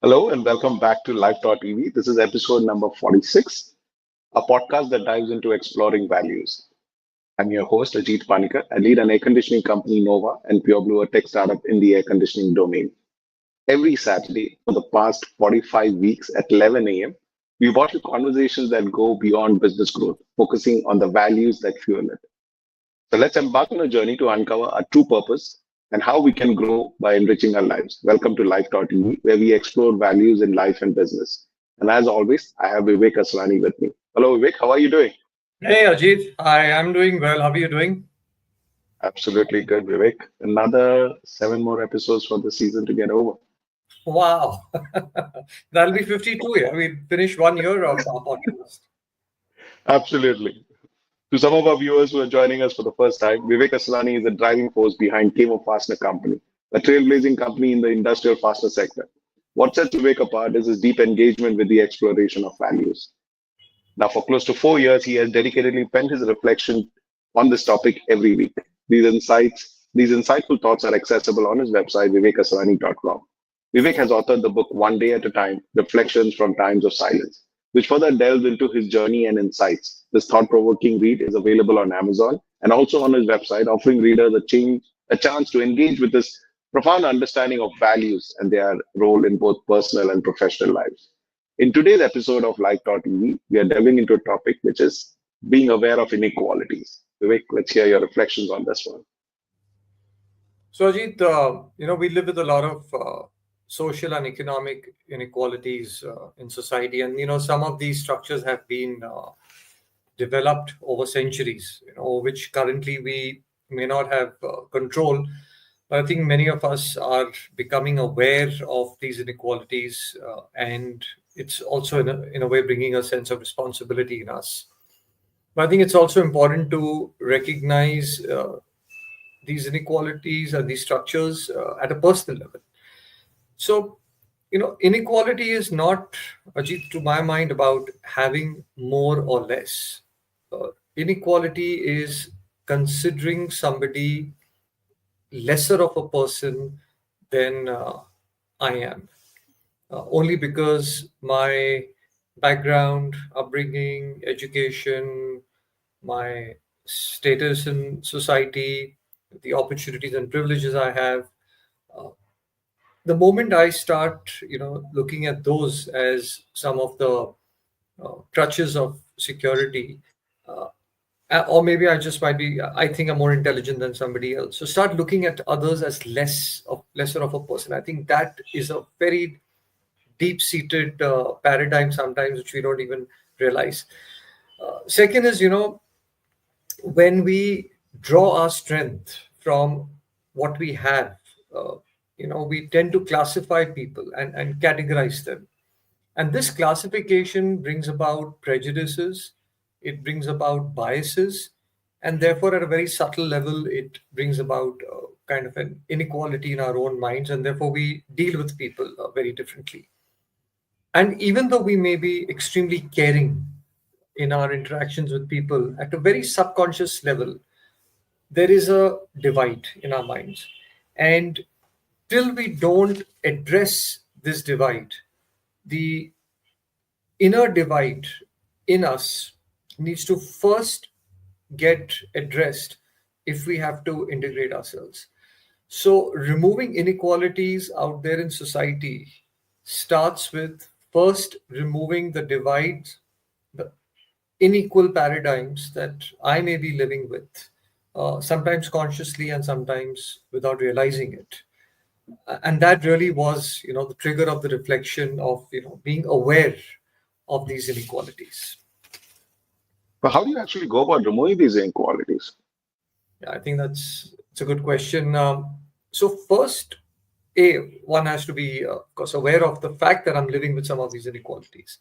Hello and welcome back to Life.ev. This is episode number 46, a podcast that dives into exploring values. I'm your host, Ajit Panicker. I lead an air conditioning company, Nova, and Pure Blue, a tech startup in the air conditioning domain. Every Saturday for the past 45 weeks at 11 a.m., we watch the conversations that go beyond business growth, focusing on the values that fuel it. So let's embark on a journey to uncover our true purpose and how we can grow by enriching our lives. Welcome to Life.ev, where we explore values in life and business. And as always, I have Vivek Asrani with me. Hello, Vivek. How are you doing? Hey Ajit, I am doing well. How are you doing? Absolutely good, Vivek. Another seven more episodes for the season to get over. Wow, that'll be 52. Yeah, we finished 1 year of our podcast. Absolutely. To some of our viewers who are joining us for the first time, Vivek Asrani is the driving force behind Camo Fastener Company, a trailblazing company in the industrial fastener sector. What sets Vivek apart is his deep engagement with the exploration of values. Now, for close to 4 years, he has dedicatedly penned his reflection on this topic every week. These insightful thoughts are accessible on his website, vivekasrani.com. Vivek has authored the book One Day at a Time, Reflections from Times of Silence, which further delves into his journey and insights. This thought-provoking read is available on Amazon and also on his website, offering readers a chance to engage with this profound understanding of values and their role in both personal and professional lives. In today's episode of Life.ev, we are delving into a topic which is being aware of inequalities. Vivek, let's hear your reflections on this one. So Ajit, we live with a lot of social and economic inequalities in society, and some of these structures have been developed over centuries. Which currently we may not have control. But I think many of us are becoming aware of these inequalities, and it's also in a way bringing a sense of responsibility in us. But I think it's also important to recognize these inequalities and these structures at a personal level. So, inequality is not, Ajit, to my mind, about having more or less. Inequality is considering somebody lesser of a person than I am, only because my background, upbringing, education, my status in society, the opportunities and privileges I have. Uh, the moment I start, looking at those as some of the crutches of security, uh, or maybe I just might be, I think I'm more intelligent than somebody else. So start looking at others as lesser of a person. I think that is a very deep-seated paradigm sometimes, which we don't even realize. Second is, when we draw our strength from what we have, uh, we tend to classify people and categorize them. And this classification brings about prejudices, it brings about biases, and therefore, at a very subtle level, it brings about kind of an inequality in our own minds, and therefore, we deal with people very differently. And even though we may be extremely caring in our interactions with people at a very subconscious level, there is a divide in our minds. And till we don't address this divide, the inner divide in us needs to first get addressed if we have to integrate ourselves. So, removing inequalities out there in society starts with first removing the divides, the unequal paradigms that I may be living with, sometimes consciously and sometimes without realizing it. And that really was, the trigger of the reflection of, being aware of these inequalities. But how do you actually go about removing these inequalities? Yeah, I think that's it's a good question. So first, one has to be, of course, aware of the fact that I'm living with some of these inequalities.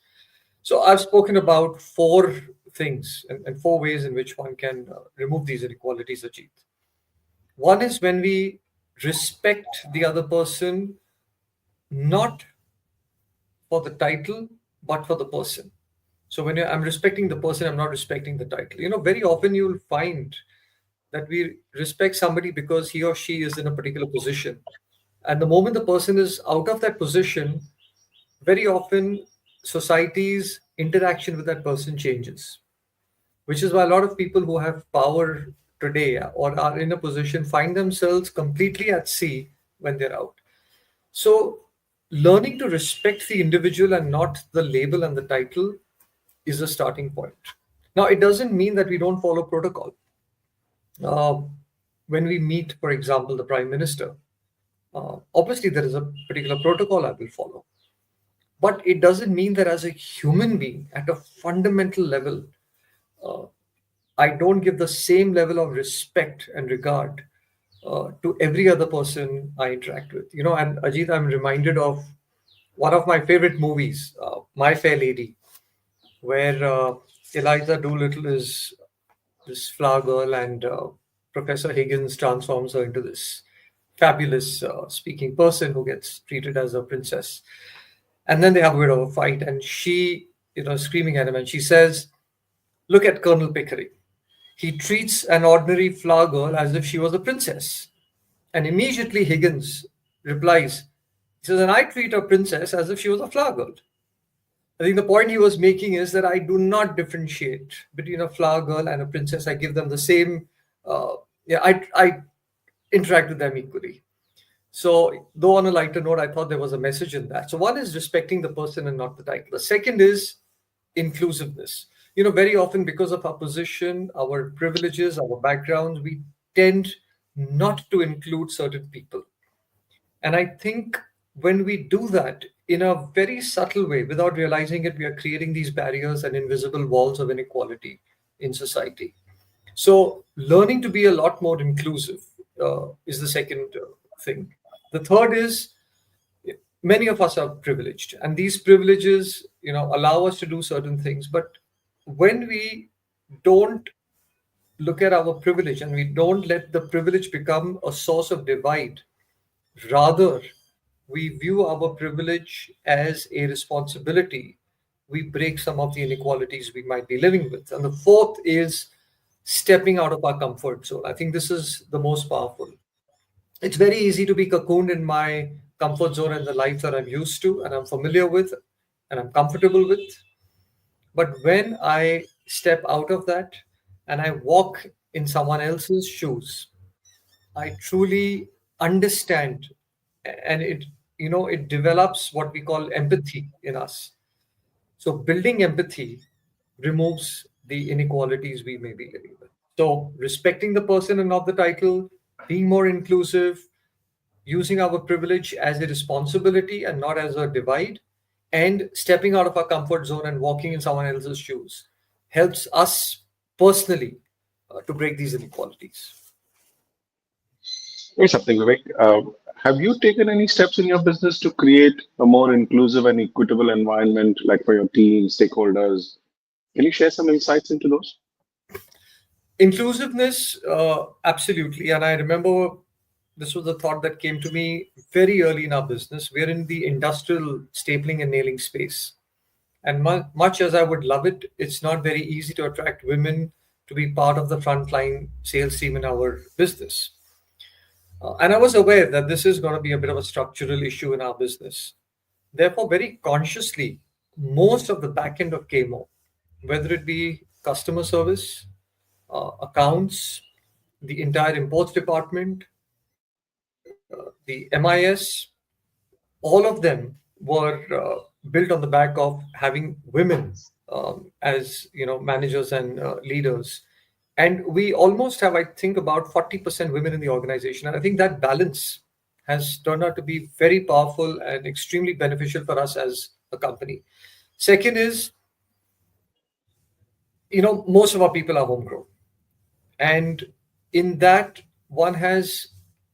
So I've spoken about four things and four ways in which one can remove these inequalities, Ajit. One is when we respect the other person, not for the title, but for the person. So when I'm respecting the person, I'm not respecting the title. Very often you'll find that we respect somebody because he or she is in a particular position. And the moment the person is out of that position, very often society's interaction with that person changes, which is why a lot of people who have power today or are in a position find themselves completely at sea when they're out. So, learning to respect the individual and not the label and the title is a starting point. Now, it doesn't mean that we don't follow protocol. Uh, when we meet, for example, the Prime Minister, obviously there is a particular protocol I will follow. But it doesn't mean that as a human being, at a fundamental level, uh, I don't give the same level of respect and regard to every other person I interact with. And Ajit, I'm reminded of one of my favorite movies, My Fair Lady, where Eliza Doolittle is this flower girl, and Professor Higgins transforms her into this fabulous speaking person who gets treated as a princess. And then they have a bit of a fight, and she, screaming at him, and she says, "Look at Colonel Pickering. He treats an ordinary flower girl as if she was a princess." And immediately Higgins replies, he says, "And I treat a princess as if she was a flower girl." I think the point he was making is that I do not differentiate between a flower girl and a princess. I give them the same, yeah, I interact with them equally. So, though on a lighter note, I thought there was a message in that. So, one is respecting the person and not the title. The second is inclusiveness. Very often because of our position, our privileges, our backgrounds, we tend not to include certain people. And I think when we do that in a very subtle way, without realizing it, we are creating these barriers and invisible walls of inequality in society. So, learning to be a lot more inclusive is the second thing. The third is many of us are privileged, and these privileges, allow us to do certain things. But when we don't look at our privilege and we don't let the privilege become a source of divide, rather, we view our privilege as a responsibility, we break some of the inequalities we might be living with. And the fourth is stepping out of our comfort zone. I think this is the most powerful. It's very easy to be cocooned in my comfort zone and the life that I'm used to and I'm familiar with and I'm comfortable with. But when I step out of that and I walk in someone else's shoes, I truly understand, and it develops what we call empathy in us. So building empathy removes the inequalities we may be living with. So respecting the person and not the title, being more inclusive, using our privilege as a responsibility and not as a divide, and stepping out of our comfort zone and walking in someone else's shoes helps us personally to break these inequalities. Here's something, Vivek. Have you taken any steps in your business to create a more inclusive and equitable environment, like for your team, stakeholders? Can you share some insights into those? Inclusiveness, absolutely. And I remember this was a thought that came to me very early in our business. We're in the industrial stapling and nailing space. And much as I would love it, it's not very easy to attract women to be part of the frontline sales team in our business. And I was aware that this is going to be a bit of a structural issue in our business. Therefore, very consciously, most of the back end of KMO, whether it be customer service, accounts, the entire imports department, the MIS, all of them were built on the back of having women as managers and leaders. And we almost have, I think, about 40% women in the organization. And I think that balance has turned out to be very powerful and extremely beneficial for us as a company. Second is, most of our people are homegrown. And in that, one has,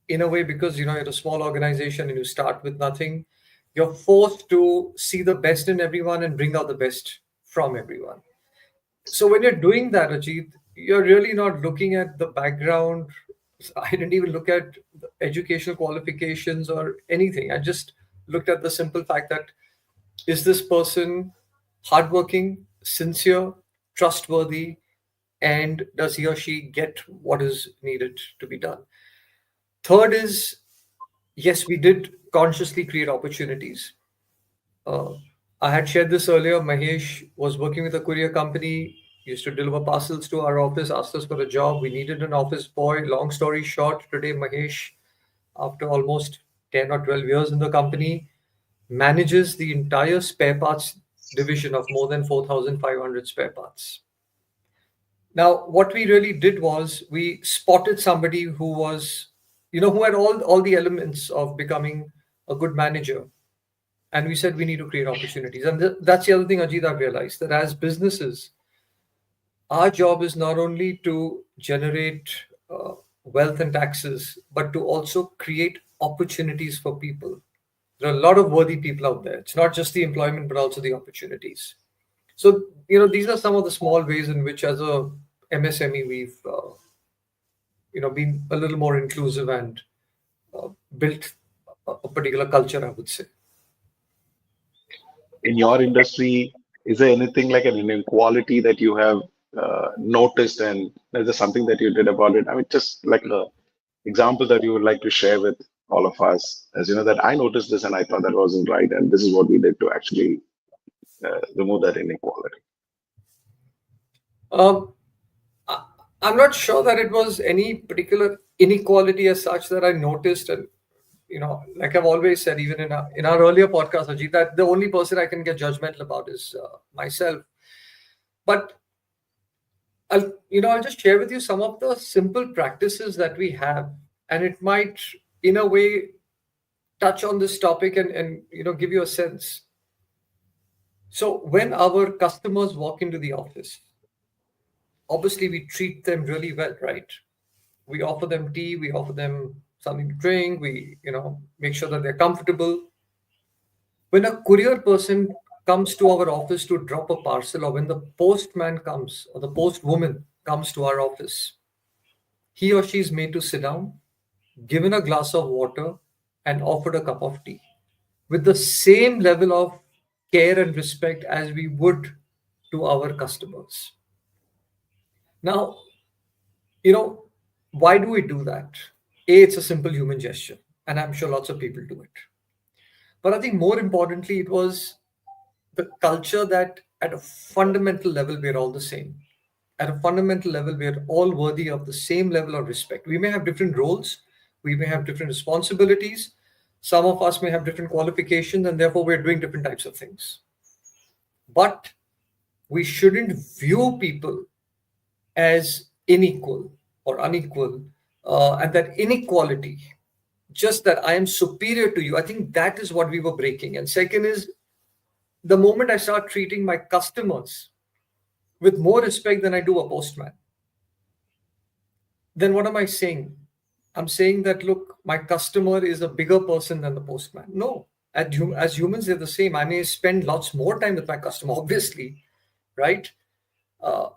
in a way, because you're a small organization and you start with nothing, you're forced to see the best in everyone and bring out the best from everyone. So when you're doing that, Ajit, you're really not looking at the background. I didn't even look at the educational qualifications or anything. I just looked at the simple fact that, is this person hardworking, sincere, trustworthy, and does he or she get what is needed to be done? Third is, yes, we did consciously create opportunities. I had shared this earlier. Mahesh was working with a courier company, used to deliver parcels to our office, asked us for a job. We needed an office boy. Long story short, today Mahesh, after almost 10 or 12 years in the company, manages the entire spare parts division of more than 4,500 spare parts. Now, what we really did was we spotted somebody who was, who had all the elements of becoming a good manager. And we said we need to create opportunities. And that's the other thing, Ajit, I've realized that as businesses, our job is not only to generate wealth and taxes, but to also create opportunities for people. There are a lot of worthy people out there. It's not just the employment, but also the opportunities. So, these are some of the small ways in which, as a MSME, we've, been a little more inclusive and built a particular culture, I would say. In your industry, is there anything like an inequality that you have noticed, and is there something that you did about it? I mean, just like a example that you would like to share with all of us, as you know, that I noticed this and I thought that wasn't right, and this is what we did to actually remove that inequality. Um, I, I'm not sure that it was any particular inequality as such that I noticed. And, like I've always said, even in our earlier podcast, Ajit, that the only person I can get judgmental about is myself. But I'll just share with you some of the simple practices that we have, and it might, in a way, touch on this topic and give you a sense. So when our customers walk into the office, obviously we treat them really well, right? We offer them tea, we offer them something to drink, we make sure that they're comfortable. When a courier person comes to our office to drop a parcel, or when the postman comes or the postwoman comes to our office, he or she is made to sit down, given a glass of water, and offered a cup of tea with the same level of care and respect as we would to our customers. Now, you know, why do we do that? A, it's a simple human gesture, and I'm sure lots of people do it. But I think more importantly, it was the culture that at a fundamental level, we're all the same. At a fundamental level, we're all worthy of the same level of respect. We may have different roles, we may have different responsibilities, some of us may have different qualifications, and therefore we're doing different types of things. But we shouldn't view people as unequal or unequal, and that inequality, just that I am superior to you, I think that is what we were breaking. And second is, the moment I start treating my customers with more respect than I do a postman, then what am I saying? I'm saying that, look, my customer is a bigger person than the postman. No, as humans, they're the same. I may spend lots more time with my customer, obviously, right? Uh,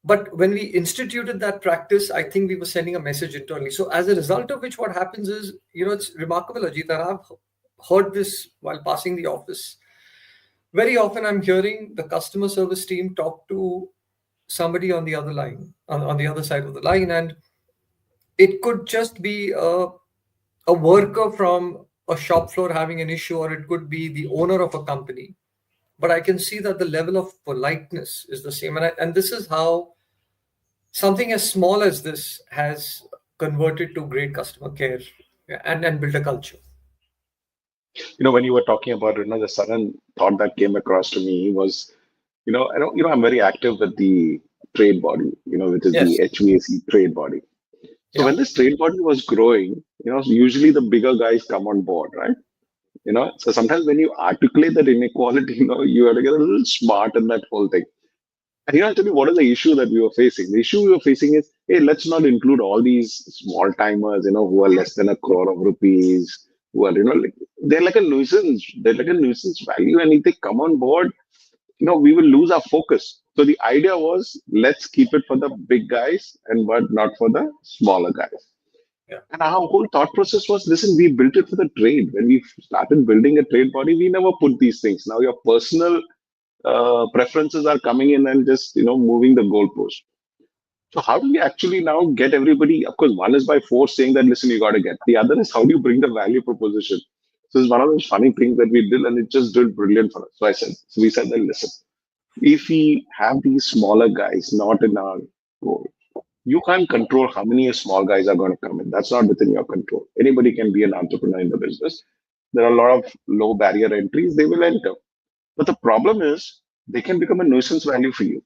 but when we instituted that practice, I think we were sending a message internally. So as a result of which, what happens is, it's remarkable, Ajit, that I've heard this while passing the office. Very often I'm hearing the customer service team talk to somebody on the other line, on the other side of the line, and it could just be a worker from a shop floor having an issue, or it could be the owner of a company. But I can see that the level of politeness is the same. And this is how something as small as this has converted to great customer care, and built a culture. When you were talking about it, the sudden thought that came across to me was, I'm very active with the trade body, which is the Yes. HVAC trade body. So Yeah. when this trade body was growing, usually the bigger guys come on board, right? So sometimes when you articulate that inequality, you have to get a little smart in that whole thing. And I'll tell you what is the issue that we were facing. The issue we were facing is, hey, let's not include all these small timers, who are less than a crore of rupees, who are, they're like a nuisance. They're like a nuisance value. And if they come on board, we will lose our focus. So the idea was, let's keep it for the big guys and but not for the smaller guys. Yeah. And our whole thought process was, listen, we built it for the trade. When we started building a trade body, we never put these things. Now your personal preferences are coming in and just moving the goalpost. So how do we actually now get everybody? Of course, one is by force saying that, listen, you got to get. The other is how do you bring the value proposition? So it's one of those funny things that we did, and it just did brilliant for us. So we said that, listen, if we have these smaller guys not in our goal, you can't control how many small guys are going to come in. That's not within your control. Anybody can be an entrepreneur in the business. There are a lot of low barrier entries, they will enter. But the problem is they can become a nuisance value for you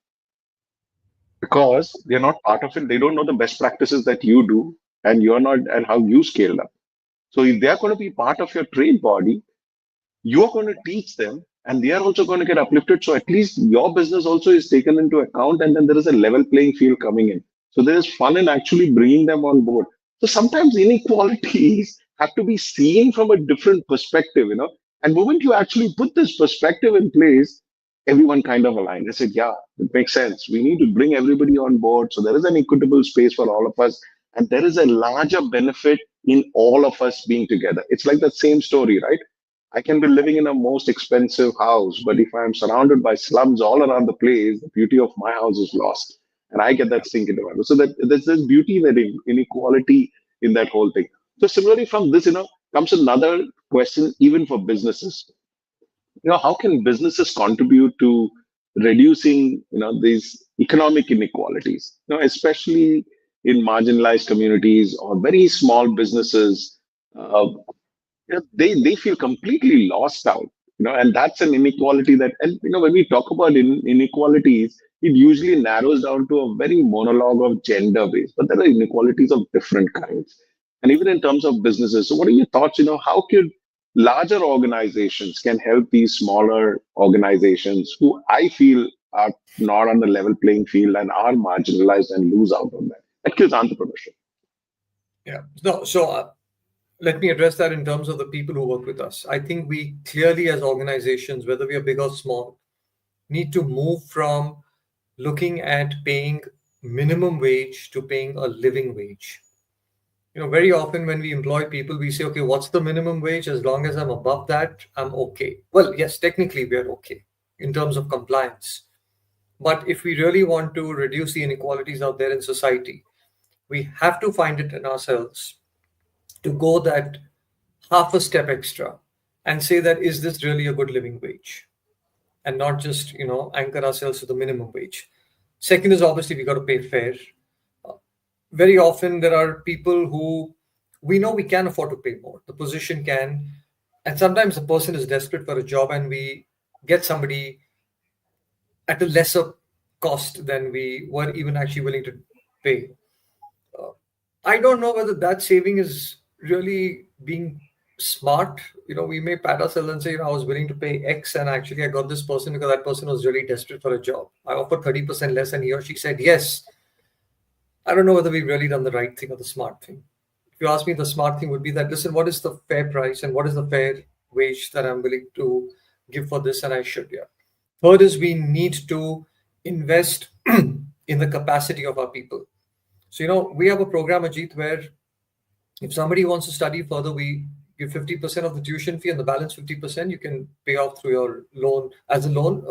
because they're not part of it. They don't know the best practices that you do and you're not, and how you scale up. So if they're going to be part of your trade body, you're going to teach them and they are also going to get uplifted. So at least your business also is taken into account, and then there is a level playing field coming in. So there is fun in actually bringing them on board. So sometimes inequalities have to be seen from a different perspective, and moment you actually put this perspective in place, everyone kind of aligned. They said, yeah, it makes sense. We need to bring everybody on board. So there is an equitable space for all of us. And there is a larger benefit in all of us being together. It's like the same story, right? I can be living in a most expensive house, but if I'm surrounded by slums all around the place, the beauty of my house is lost. And I get that sink into my So that there's this beauty, that inequality in that whole thing. So similarly from this, comes another question, even for businesses. How can businesses contribute to reducing, these economic inequalities, especially in marginalized communities or very small businesses? Uh, they feel completely lost out, and that's an inequality that, and when we talk about inequalities, it usually narrows down to a very monologue of gender based, but there are inequalities of different kinds, and even in terms of businesses. So what are your thoughts? How could larger organizations can help these smaller organizations who I feel are not on the level playing field and are marginalized and lose out on that kills entrepreneurship. Yeah. No, so let me address that in terms of the people who work with us. I think we clearly, as organizations, whether we are big or small, need to move from looking at paying minimum wage to paying a living wage. Very often when we employ people, we say, okay, what's the minimum wage? As long as I'm above that, I'm okay. Well, yes, technically we are okay in terms of compliance. But if we really want to reduce the inequalities out there in society, we have to find it in ourselves to go that half a step extra and say that, is this really a good living wage? And not just, anchor ourselves to the minimum wage. Second is obviously we got to pay fair. Very often there are people who we know we can afford to pay more. The position can, and sometimes the person is desperate for a job and we get somebody at a lesser cost than we were even actually willing to pay. Uh, I don't know whether that saving is really being smart. We may pat ourselves and say, I was willing to pay X and actually I got this person because that person was really desperate for a job. I offered 30% less and he or she said yes. I don't know whether we've really done the right thing or the smart thing. If you ask me, the smart thing would be that, listen, what is the fair price and what is the fair wage that I'm willing to give for this, and I should, yeah. Third is we need to invest in the capacity of our people. So, we have a program, Ajit, where if somebody wants to study further, we give 50% of the tuition fee, and the balance 50% you can pay off through your loan, as a loan,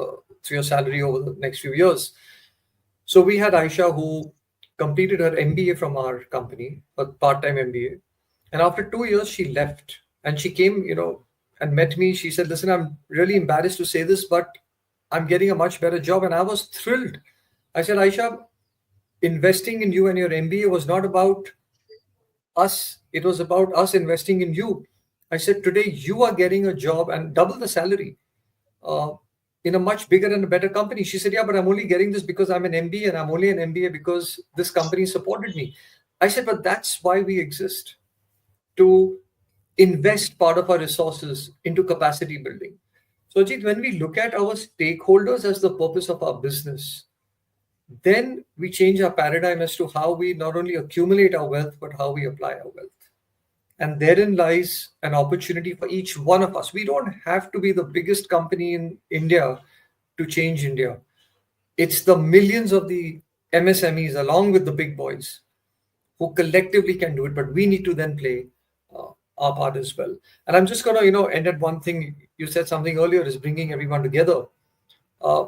through your salary over the next few years. So we had Aisha who completed her MBA from our company, a part-time MBA. And after 2 years, she left and she came, and met me. She said, listen, I'm really embarrassed to say this, but I'm getting a much better job. And I was thrilled. I said, Aisha, investing in you and your MBA was not about us. It was about us investing in you. I said, today you are getting a job and double the salary. In a much bigger and a better company. She said, yeah, but I'm only getting this because I'm an MBA, and I'm only an MBA because this company supported me. I said, but that's why we exist, to invest part of our resources into capacity building. So, Ajit, when we look at our stakeholders as the purpose of our business, then we change our paradigm as to how we not only accumulate our wealth, but how we apply our wealth. And therein lies an opportunity for each one of us. We don't have to be the biggest company in India to change India. It's the millions of the MSMEs along with the big boys who collectively can do it, but we need to then play our part as well. And I'm just going to, end at one thing. You said something earlier, is bringing everyone together. Uh,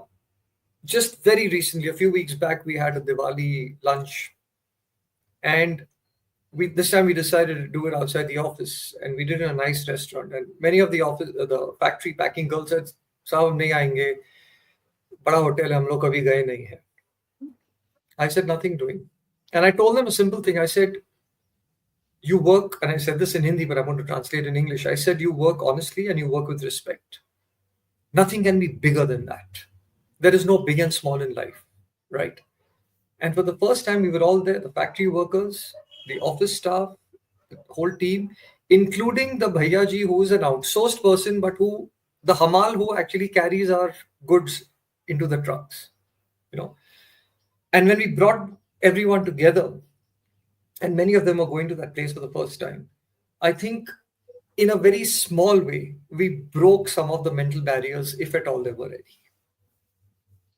just very recently, a few weeks back, we had a Diwali lunch, and this time we decided to do it outside the office, and we did it in a nice restaurant. And many of the factory packing girls said, "साहब नहीं आएंगे, बड़ा hotel है, हम लोग कभी गए नहीं हैं." I said, "Nothing doing," and I told them a simple thing. I said, "You work," and I said this in Hindi, but I want to translate in English. I said, "You work honestly and you work with respect. Nothing can be bigger than that. There is no big and small in life, right?" And for the first time, we were all there, the factory workers, the office staff, the whole team, including the Bhaiyaji, who is an outsourced person, but the Hamal who actually carries our goods into the trucks, you know. And when we brought everyone together, and many of them are going to that place for the first time, I think in a very small way, we broke some of the mental barriers, if at all they were any.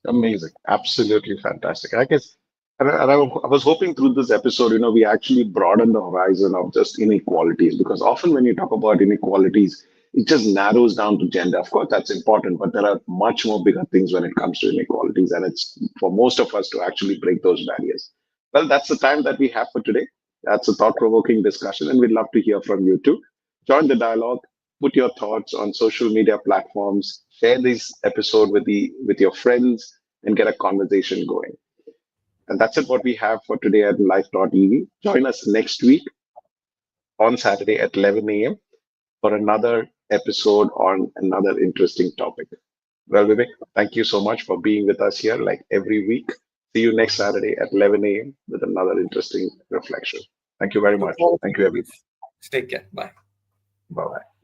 Amazing. Absolutely fantastic. I guess, I was hoping through this episode, we actually broaden the horizon of just inequalities, because often when you talk about inequalities, it just narrows down to gender. Of course, that's important, but there are much more bigger things when it comes to inequalities. And it's for most of us to actually break those barriers. Well, that's the time that we have for today. That's a thought provoking discussion, and we'd love to hear from you too. Join the dialogue, put your thoughts on social media platforms, share this episode with your friends, and get a conversation going. And that's it what we have for today at Life.ev. Join us next week on Saturday at 11 a.m. for another episode on another interesting topic. Well, Vivek, thank you so much for being with us here like every week. See you next Saturday at 11 a.m. with another interesting reflection. Thank you very Look much. forward Thank to you, it. everyone. Take care. Bye. Bye bye.